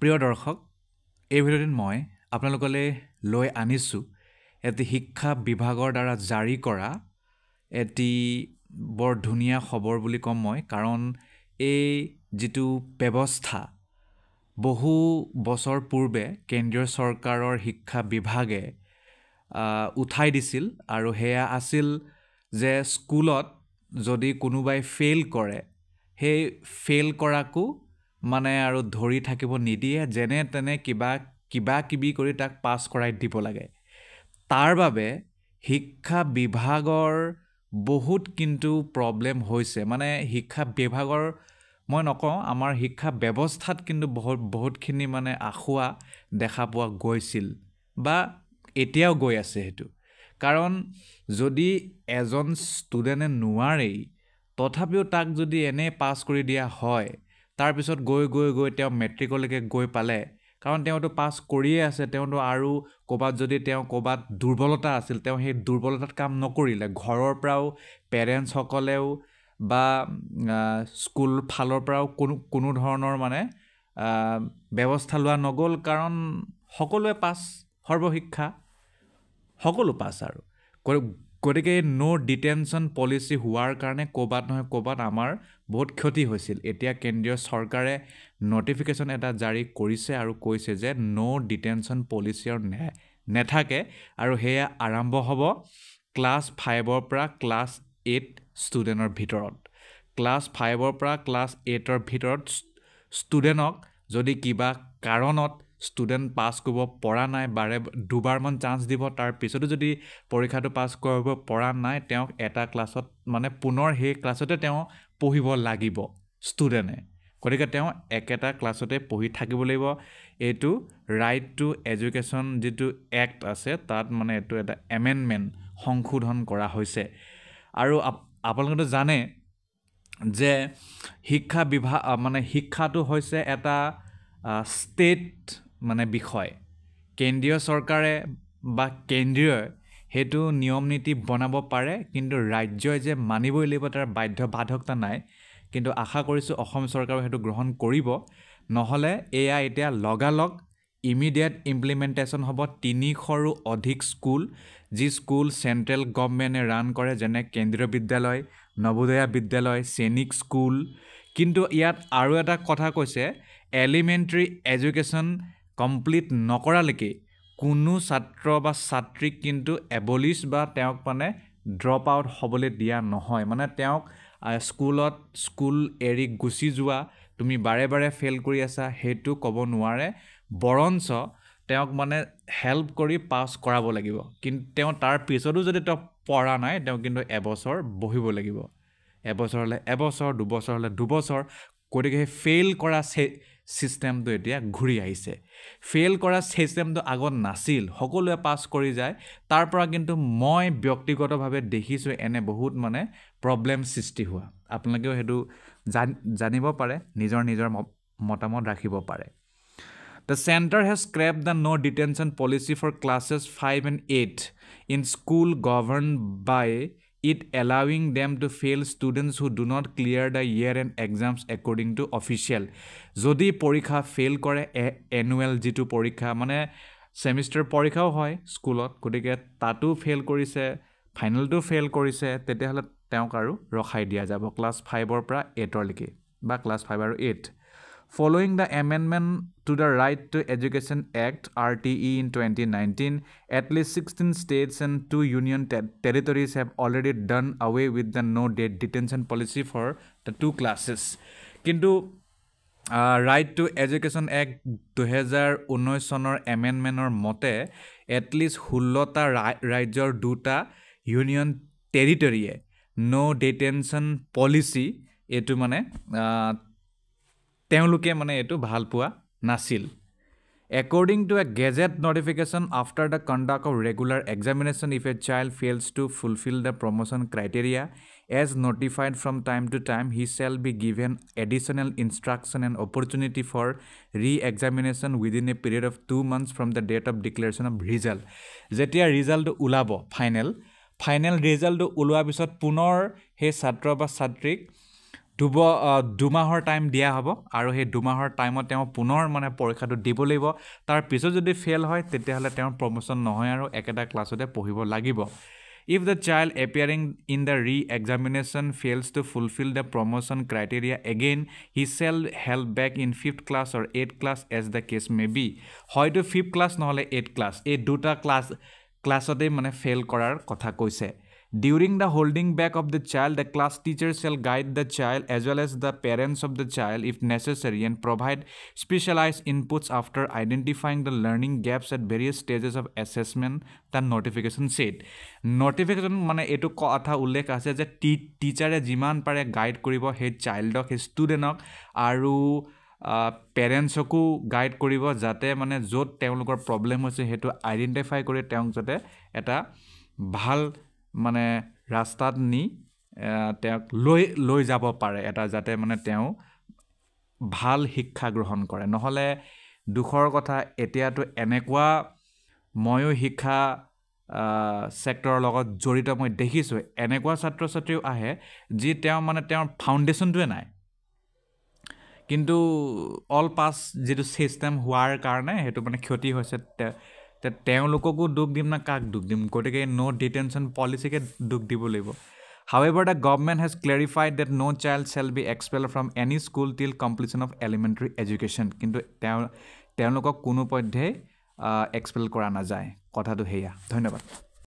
প্ৰিয় দৰ্শক, এই ভিডিঅ'টিত মই আপোনালোকলৈ লৈ আনিছোঁ এটি শিক্ষা বিভাগৰ দ্বাৰা জাৰি কৰা এটি বৰ ধুনীয়া খবৰ বুলি ক'ম মই। কাৰণ এই যিটো ব্যৱস্থা বহু বছৰ পূৰ্বে কেন্দ্ৰীয় চৰকাৰৰ শিক্ষা বিভাগে উঠাই দিছিল, আৰু সেয়া আছিল যে স্কুলত যদি কোনোবাই ফেইল কৰে, সেই ফেইল কৰাকো মানে আৰু ধৰি থাকিব নিদিয়ে, যেনে তেনে কিবা কিবি কৰি তাক পাছ কৰাই দিব লাগে। তাৰ বাবে শিক্ষা বিভাগৰ বহুত কিন্তু প্ৰব্লেম হৈছে। মানে শিক্ষা বিভাগৰ মই নকওঁ, আমাৰ শিক্ষা ব্যৱস্থাত কিন্তু বহুতখিনি মানে আখুৱা দেখা পোৱা গৈছিল বা এতিয়াও গৈ আছে সেইটো। কাৰণ যদি এজন ষ্টুডেণ্টে নোৱাৰেই, তথাপিও তাক যদি এনেই পাছ কৰি দিয়া হয়, তাৰপিছত গৈ তেওঁ মেট্ৰিকলৈকে গৈ পালে, কাৰণ তেওঁতো পাছ কৰিয়ে আছে, তেওঁতো আৰু ক'ৰবাত যদি তেওঁ ক'ৰবাত দুৰ্বলতা আছিল, তেওঁ সেই দুৰ্বলতাত কাম নকৰিলে। ঘৰৰ পৰাও পেৰেণ্টছসকলেও বা স্কুল ফালৰ পৰাও কোনো ধৰণৰ মানে ব্যৱস্থা লোৱা নগ'ল, কাৰণ সকলোৱে পাছ, সৰ্বশিক্ষা সকলো পাছ। আৰু গতিকে ন' ডিটেনশ্যন পলিচি হোৱাৰ কাৰণে ক'ৰবাত নহয় ক'ৰবাত আমাৰ বহুত ক্ষতি হৈছিল। এতিয়া কেন্দ্ৰীয় চৰকাৰে নটিফিকেশ্যন এটা জাৰি কৰিছে আৰু কৈছে যে ন' ডিটেনশ্যন পলিচি আৰু নেথাকে, আৰু সেয়া আৰম্ভ হ'ব ক্লাছ 5ৰ পৰা ক্লাছ 8 ষ্টুডেণ্টৰ ভিতৰত। ক্লাছ 5ৰ পৰা ক্লাছ 8ৰ ভিতৰত ষ্টুডেণ্টক যদি কিবা কাৰণত ষ্টুডেণ্ট পাছ কৰিব পৰা নাই, দুবাৰমান চান্স দিব, তাৰ পিছতো যদি পৰীক্ষাটো পাছ কৰিব পৰা নাই, তেওঁক এটা ক্লাছত মানে পুনৰ সেই ক্লাছতে তেওঁ পঢ়িব লাগিব ষ্টুডেণ্টে। গতিকে তেওঁ একেটা ক্লাছতে পঢ়ি থাকিব লাগিব। এইটো ৰাইট টু এডুকেশ্যন যিটো এক্ট আছে, তাত মানে এইটো এটা এমেণ্ডমেণ্ট সংশোধন কৰা হৈছে। আৰু আপোনালোকেতো জানে যে শিক্ষা বিভাগ মানে শিক্ষাটো হৈছে এটা ষ্টেট মানে বিষয়। কেন্দ্ৰীয় চৰকাৰে বা কেন্দ্ৰীয় সেইটো নিয়ম নীতি বনাব পাৰে, কিন্তু ৰাজ্যই যে মানিবই লাগিব তাৰ বাধ্যবাধকতা নাই। কিন্তু আশা কৰিছোঁ অসম চৰকাৰে সেইটো গ্ৰহণ কৰিব, নহ'লে এয়া এতিয়া লগালগ ইমিডিয়েট ইমপ্লিমেণ্টেশ্যন হ'ব 300ৰো অধিক স্কুল, যি স্কুল চেণ্ট্ৰেল গভৰ্ণমেণ্টে ৰান কৰে, যেনে কেন্দ্ৰীয় বিদ্যালয়, নবোদয়া বিদ্যালয়, সৈনিক স্কুল। কিন্তু ইয়াত আৰু এটা কথা কৈছে, এলিমেণ্টেৰী এডুকেশ্যন কমপ্লিট নকৰালৈকে কোনো ছাত্ৰ বা ছাত্ৰীক কিন্তু এবলিছ বা তেওঁক মানে ড্ৰপ আউট হ'বলৈ দিয়া নহয়। মানে তেওঁক স্কুল এৰি গুচি যোৱা, তুমি বাৰে বাৰে ফেইল কৰি আছা, সেইটো ক'ব নোৱাৰে, বৰঞ্চ তেওঁক মানে হেল্প কৰি পাছ কৰাব লাগিব। কিন্তু তেওঁ তাৰ পিছতো যদি তেওঁ পৰা নাই, তেওঁ কিন্তু এবছৰ বহিব লাগিব। এবছৰ হ'লে এবছৰ, 2 বছৰ হ'লে 2 বছৰ। গতিকে সেই ফেইল কৰা ছিষ্টেমটো এতিয়া ঘূৰি আহিছে। ফেইল কৰা ছিষ্টেমটো আগত নাছিল, সকলোৱে পাছ কৰি যায়। তাৰ পৰা কিন্তু মই ব্যক্তিগতভাৱে দেখিছোঁ এনে বহুত মানে প্ৰব্লেম সৃষ্টি হোৱা। আপোনালোকেও সেইটো জানিব পাৰে, নিজৰ মতামত ৰাখিব পাৰে। The center has scrapped the no detention policy for classes 5 and 8 in school governed by it, allowing them to fail students who do not clear the year-end exams according to official. যদি পৰীক্ষা fail কৰে, annual যিটো পৰীক্ষা মানে semester পৰীক্ষাও হয় স্কুলত, গতিকে তাতো ফেইল কৰিছে, ফাইনেলটো ফেইল কৰিছে, তেতিয়াহ'লে তেওঁক আৰু ৰখাই দিয়া যাব ক্লাছ 5ৰ পৰা 8লৈকে বা ক্লাছ 5 আৰু 8। Following the amendment to the Right to Education Act (RTE) in 2019, at least 16 states and 2 union territories have already done away with the no detention policy for the 2 classes. কিন্তু Right to Education Act 2019 চনৰ এমেণ্ডমেণ্টৰ মতে at least 16টা ৰাজ্যৰ 2টা union টেৰিটৰীয়ে no detention policy এইটো মানে তেওঁলোকে মানে এইটো ভাল পোৱা নাছিল। According to a Gazette notification, after the conduct of regular examination, if a child fails to fulfill the promotion criteria as notified from time to time, he shall be given additional instruction and opportunity for re-examination within a period of 2 months from the date of declaration of result. যেতিয়া ৰিজাল্টটো ওলাব final ৰিজাল্টটো ওলোৱাৰ পিছত পুনৰ সেই ছাত্ৰ বা ছাত্ৰীক দুমাহৰ টাইম দিয়া হ'ব আৰু সেই দুমাহৰ টাইমত তেওঁ পুনৰ মানে পৰীক্ষাটো দিব লাগিব তাৰ পিছত যদি ফেইল হয় তেতিয়াহ'লে তেওঁৰ প্ৰমোশ্যন নহয় আৰু একেটা ক্লাছতে পঢ়িব লাগিব If the child appearing in the re-examination fails to fulfill the promotion criteria again, he shall held back in 5th class or 8th class as the case may be. হয়তো 5th class নহলে 8th class এই দুটা ক্লাছতে মানে fail কৰাৰ কথা কৈছে During the holding back of the child, the class teacher shall guide the child as well as the parents of the child if necessary and provide specialized inputs after identifying the learning gaps at various stages of assessment, the notification said. Notification মানে এটো কথা উল্লেখ আছে যে টিচাৰে যিমান পাৰে guide কৰিব হে চাইল্ডক হে ষ্টুডেণ্টক আৰু পেৰেণ্টছকো গাইড কৰিব যাতে মানে য'ত তেওঁলোকৰ প্ৰব্লেম হৈছে হেতু আইডেন্টিফাই কৰি তেওঁক যাতে এটা ভাল মানে ৰাস্তাত নি তেওঁক লৈ যাব পাৰে এটা যাতে মানে তেওঁ ভাল শিক্ষা গ্ৰহণ কৰে নহলে দুখৰ কথা এতিয়াতো এনেকুৱা ময়ো শিক্ষা সেক্টৰৰ লগত জড়িত মই দেখিছো এনেকুৱা ছাত্ৰ-ছাত্ৰীও আহে যি তেওঁ মানে তেওঁৰ ফাউণ্ডেশ্যনটোৱে নাই কিন্তু অল পাস যেটো সিস্টেম হোৱাৰ কাৰণে হেতু মানে ক্ষতি হৈছে তেওঁলোককো দুখ দিম না কাক দুখ দিম গতিকে নো ডিটেনশন পলিচিকে দুখ দিব লাগিব However, the government has clarified that no child shall be expelled from any school till completion of elementary education. কিন্তু তেওঁলোকক কোনো পধ্যে এক্সপেল কৰা নাযায় কথাটো হেয়া ধন্যবাদ